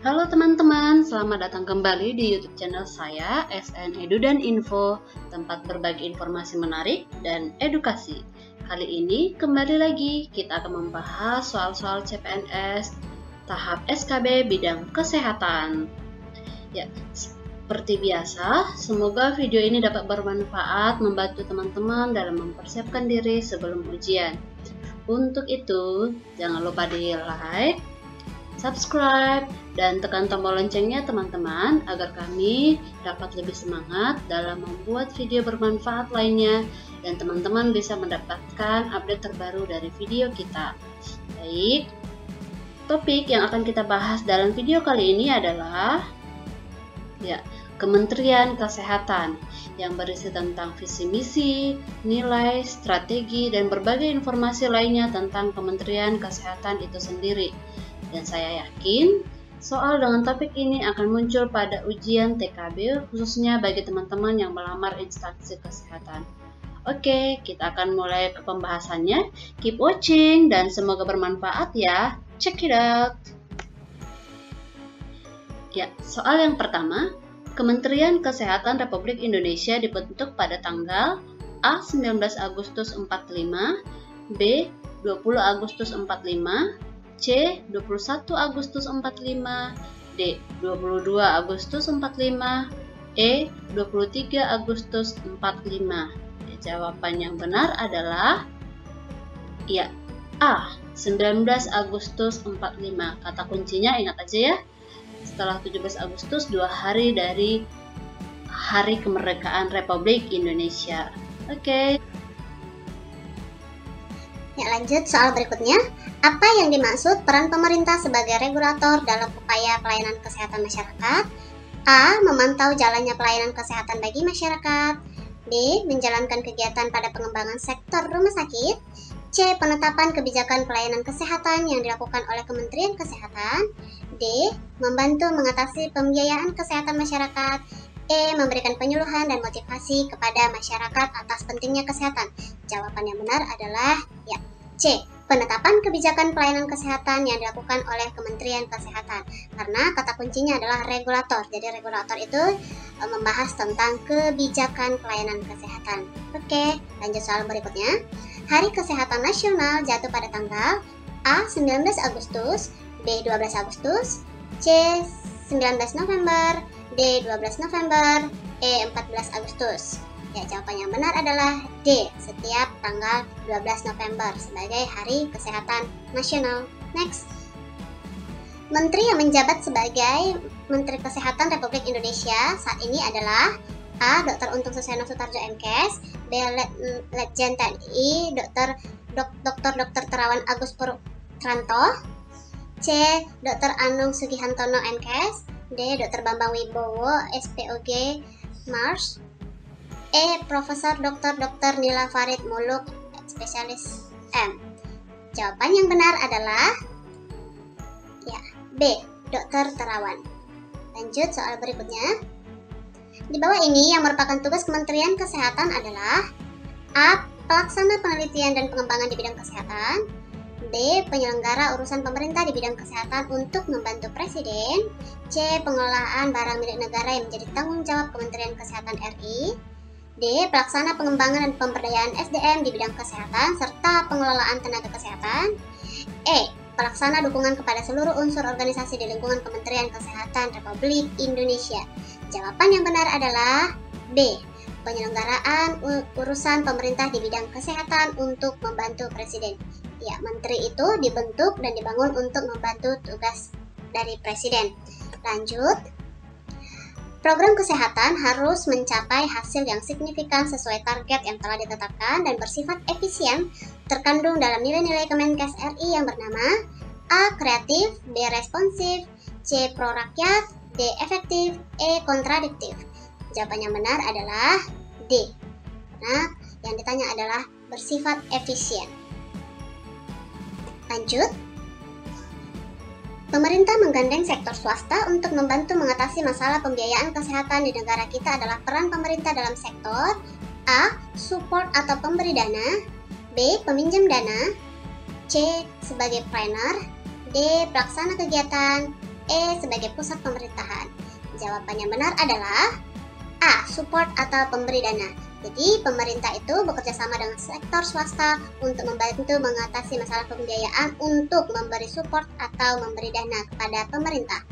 Halo teman-teman, selamat datang kembali di YouTube channel saya, SN Edu dan Info, tempat berbagi informasi menarik dan edukasi. Kali ini kembali lagi kita akan membahas soal-soal CPNS tahap SKB bidang kesehatan. Ya, seperti biasa, semoga video ini dapat bermanfaat membantu teman-teman dalam mempersiapkan diri sebelum ujian. Untuk itu, jangan lupa di like, subscribe, dan tekan tombol loncengnya teman-teman agar kami dapat lebih semangat dalam membuat video bermanfaat lainnya dan teman-teman bisa mendapatkan update terbaru dari video kita. Baik, topik yang akan kita bahas dalam video kali ini adalah Kementerian Kesehatan yang berisi tentang visi misi, nilai, strategi, dan berbagai informasi lainnya tentang Kementerian Kesehatan itu sendiri. Dan saya yakin soal dengan topik ini akan muncul pada ujian TKB khususnya bagi teman-teman yang melamar instansi kesehatan. Oke, kita akan mulai ke pembahasannya. Keep watching dan semoga bermanfaat ya. Check it out. Ya, soal yang pertama, Kementerian Kesehatan Republik Indonesia dibentuk pada tanggal A. 19 Agustus 45, B. 20 Agustus 45, C. 21 Agustus 45, D. 22 Agustus 45, E. 23 Agustus 45. Jawaban yang benar adalah A. 19 Agustus 45. Kata kuncinya ingat aja ya. Setelah 17 Agustus, 2 hari dari Hari Kemerdekaan Republik Indonesia. Oke. Ya, lanjut soal berikutnya. Apa yang dimaksud peran pemerintah sebagai regulator dalam upaya pelayanan kesehatan masyarakat? A. Memantau jalannya pelayanan kesehatan bagi masyarakat. B. Menjalankan kegiatan pada pengembangan sektor rumah sakit. C. Penetapan kebijakan pelayanan kesehatan yang dilakukan oleh Kementerian Kesehatan. D. Membantu mengatasi pembiayaan kesehatan masyarakat. E. Memberikan penyuluhan dan motivasi kepada masyarakat atas pentingnya kesehatan. Jawaban yang benar adalah C. Penetapan kebijakan pelayanan kesehatan yang dilakukan oleh Kementerian Kesehatan. Karena kata kuncinya adalah regulator. Jadi regulator itu membahas tentang kebijakan pelayanan kesehatan. Oke, lanjut soal berikutnya. Hari Kesehatan Nasional jatuh pada tanggal A. 19 Agustus, B. 12 Agustus, C. 19 November, D. 12 November, E. 14 Agustus. Ya, jawaban yang benar adalah D. Setiap tanggal 12 November sebagai Hari Kesehatan Nasional. Next. Menteri yang menjabat sebagai Menteri Kesehatan Republik Indonesia saat ini adalah A. Dr. Untung Suseno Sutarjo MKes, B. Letjen TNI Dr. Terawan Agus Purutranto, C. Dr. Anung Sugihantono MKes, D. Dr. Bambang Wibowo SPOG Mars, E. Profesor Dr. Nila Farid Muluk spesialis M. Jawaban yang benar adalah B. Dr. Terawan. Lanjut soal berikutnya. Di bawah ini yang merupakan tugas Kementerian Kesehatan adalah A. Pelaksana penelitian dan pengembangan di bidang kesehatan, B. Penyelenggara urusan pemerintah di bidang kesehatan untuk membantu Presiden, C. Pengelolaan barang milik negara yang menjadi tanggung jawab Kementerian Kesehatan RI, D. Pelaksana pengembangan dan pemberdayaan SDM di bidang kesehatan serta pengelolaan tenaga kesehatan, E. Pelaksana dukungan kepada seluruh unsur organisasi di lingkungan Kementerian Kesehatan Republik Indonesia. Jawaban yang benar adalah B. Penyelenggaraan urusan pemerintah di bidang kesehatan untuk membantu Presiden. Ya, menteri itu dibentuk dan dibangun untuk membantu tugas dari Presiden. Lanjut. Program kesehatan harus mencapai hasil yang signifikan sesuai target yang telah ditetapkan dan bersifat efisien, terkandung dalam nilai-nilai Kemenkes RI yang bernama A. Kreatif, B. Responsif, C. Pro-rakyat, D. Efektif, E. Kontradiktif. Jawaban yang benar adalah D. Nah, yang ditanya adalah bersifat efisien. Lanjut. Pemerintah menggandeng sektor swasta untuk membantu mengatasi masalah pembiayaan kesehatan di negara kita adalah peran pemerintah dalam sektor A. Support atau pemberi dana, B. Peminjam dana, C. Sebagai planner, D. Pelaksana kegiatan, E. Sebagai pusat pemerintahan. Jawaban yang benar adalah A. Support atau pemberi dana. Jadi pemerintah itu bekerja sama dengan sektor swasta untuk membantu mengatasi masalah pembiayaan untuk memberi support atau memberi dana kepada pemerintah.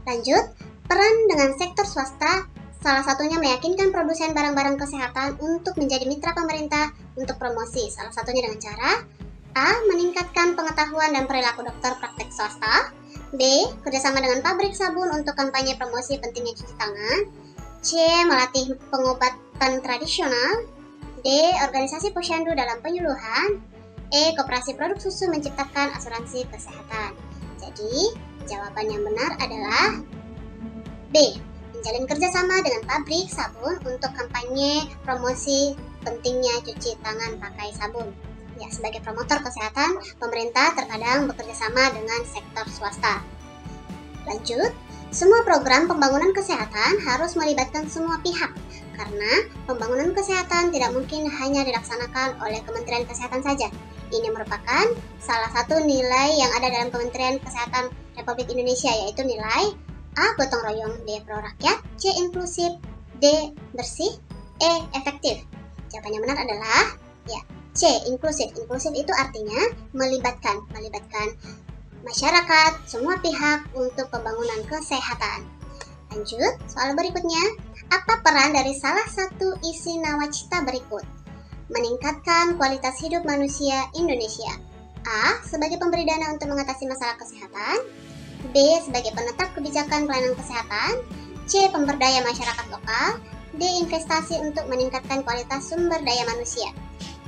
Lanjut, peran dengan sektor swasta salah satunya meyakinkan produsen barang-barang kesehatan untuk menjadi mitra pemerintah untuk promosi. Salah satunya dengan cara A. Meningkatkan pengetahuan dan perilaku dokter praktek swasta. B. Kerjasama dengan pabrik sabun untuk kampanye promosi pentingnya cuci tangan. C. Melatih pengobatan tradisional. D. Organisasi posyandu dalam penyuluhan. E. Koperasi produk susu menciptakan asuransi kesehatan. Jadi, jawaban yang benar adalah B. Menjalin kerjasama dengan pabrik sabun untuk kampanye promosi pentingnya cuci tangan pakai sabun. Ya, sebagai promotor kesehatan, pemerintah terkadang bekerja sama dengan sektor swasta. Lanjut, semua program pembangunan kesehatan harus melibatkan semua pihak, karena pembangunan kesehatan tidak mungkin hanya dilaksanakan oleh Kementerian Kesehatan saja. Ini merupakan salah satu nilai yang ada dalam Kementerian Kesehatan Republik Indonesia, yaitu nilai A. Gotong royong, B. Pro rakyat, C. Inklusif, D. Bersih, E. Efektif. Jawaban yang benar adalah ya, C. Inklusif. Inklusif itu artinya melibatkan masyarakat, semua pihak untuk pembangunan kesehatan. Lanjut, soal berikutnya. Apa peran dari salah satu isi nawacita berikut? Meningkatkan kualitas hidup manusia Indonesia. A. Sebagai pemberi dana untuk mengatasi masalah kesehatan. B. Sebagai penetap kebijakan pelayanan kesehatan. C. Pemberdaya masyarakat lokal. D. Investasi untuk meningkatkan kualitas sumber daya manusia.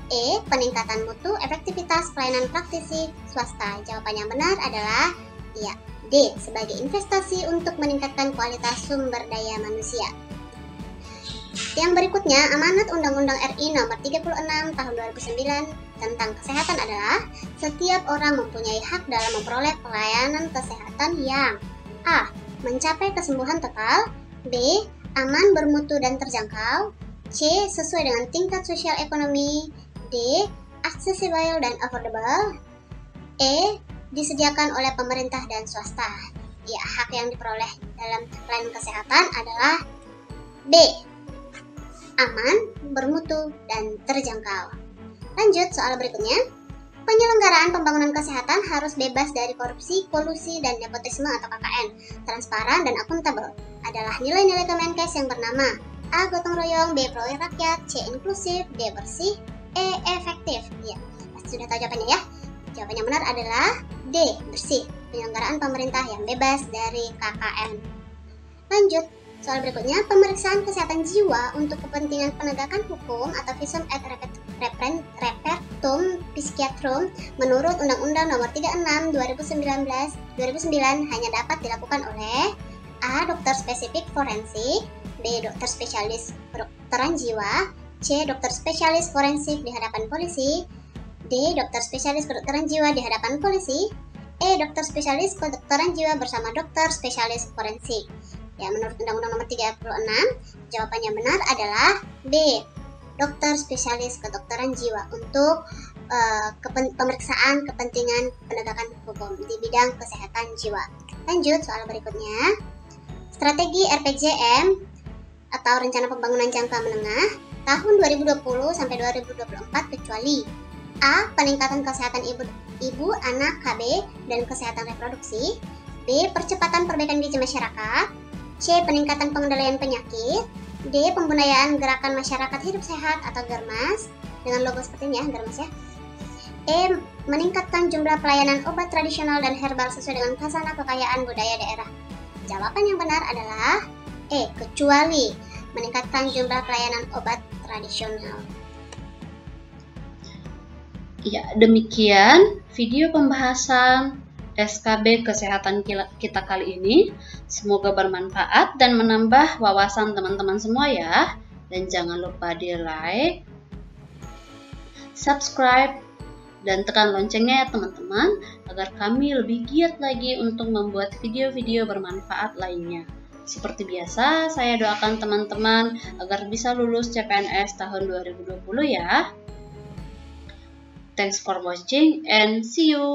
E. Peningkatan mutu efektivitas pelayanan praktisi swasta. Jawaban yang benar adalah ya, D. Sebagai investasi untuk meningkatkan kualitas sumber daya manusia. Yang berikutnya, amanat Undang-Undang RI Nomor 36 Tahun 2009 tentang kesehatan adalah setiap orang mempunyai hak dalam memperoleh pelayanan kesehatan yang A. Mencapai kesembuhan total. B. Aman, bermutu, dan terjangkau. C. Sesuai dengan tingkat sosial ekonomi. D. Accessible dan affordable. E. Disediakan oleh pemerintah dan swasta. Ya, hak yang diperoleh dalam pelayanan kesehatan adalah B. Aman, bermutu, dan terjangkau. Lanjut, soal berikutnya. Penyelenggaraan pembangunan kesehatan harus bebas dari korupsi, kolusi, dan nepotisme atau KKN. Transparan dan akuntabel adalah nilai-nilai Kemenkes yang bernama A. Gotong royong, B. Pro rakyat, C. Inklusif, D. Bersih, E. Efektif. Ya, pasti sudah tahu jawabannya ya. Jawaban yang benar adalah D. Bersih. Penyelenggaraan pemerintah yang bebas dari KKN. Lanjut, soal berikutnya. Pemeriksaan kesehatan jiwa untuk kepentingan penegakan hukum atau visum et repertum psikiatrum menurut Undang-Undang Nomor 36 2009 hanya dapat dilakukan oleh A. Dokter spesifik forensik, B. Dokter spesialis kedokteran jiwa, C. Dokter spesialis forensik di hadapan polisi, D. Dokter spesialis kedokteran jiwa di hadapan polisi, E. Dokter spesialis kedokteran jiwa bersama dokter spesialis forensik. Ya, menurut Undang-Undang Nomor 36, jawaban yang benar adalah B. Dokter spesialis kedokteran jiwa untuk pemeriksaan kepentingan penegakan hukum di bidang kesehatan jiwa. Lanjut, soal berikutnya. Strategi RPJM atau Rencana Pembangunan Jangka Menengah tahun 2020 sampai 2024 kecuali A. Peningkatan kesehatan ibu, anak, KB, dan kesehatan reproduksi. B. Percepatan perbaikan gizi masyarakat. C. Peningkatan pengendalian penyakit. D. Pemberdayaan gerakan masyarakat hidup sehat atau Germas dengan logo seperti ini ya, Germas ya. E. Meningkatkan jumlah pelayanan obat tradisional dan herbal sesuai dengan khazanah kekayaan budaya daerah. Jawaban yang benar adalah E. Kecuali meningkatkan jumlah pelayanan obat tradisional. Ya, demikian video pembahasan SKB Kesehatan kita kali ini. Semoga bermanfaat dan menambah wawasan teman-teman semua ya. Dan jangan lupa di like, subscribe, dan tekan loncengnya ya teman-teman, agar kami lebih giat lagi untuk membuat video-video bermanfaat lainnya. Seperti biasa, saya doakan teman-teman agar bisa lulus CPNS tahun 2020 ya. Thanks for watching and see you.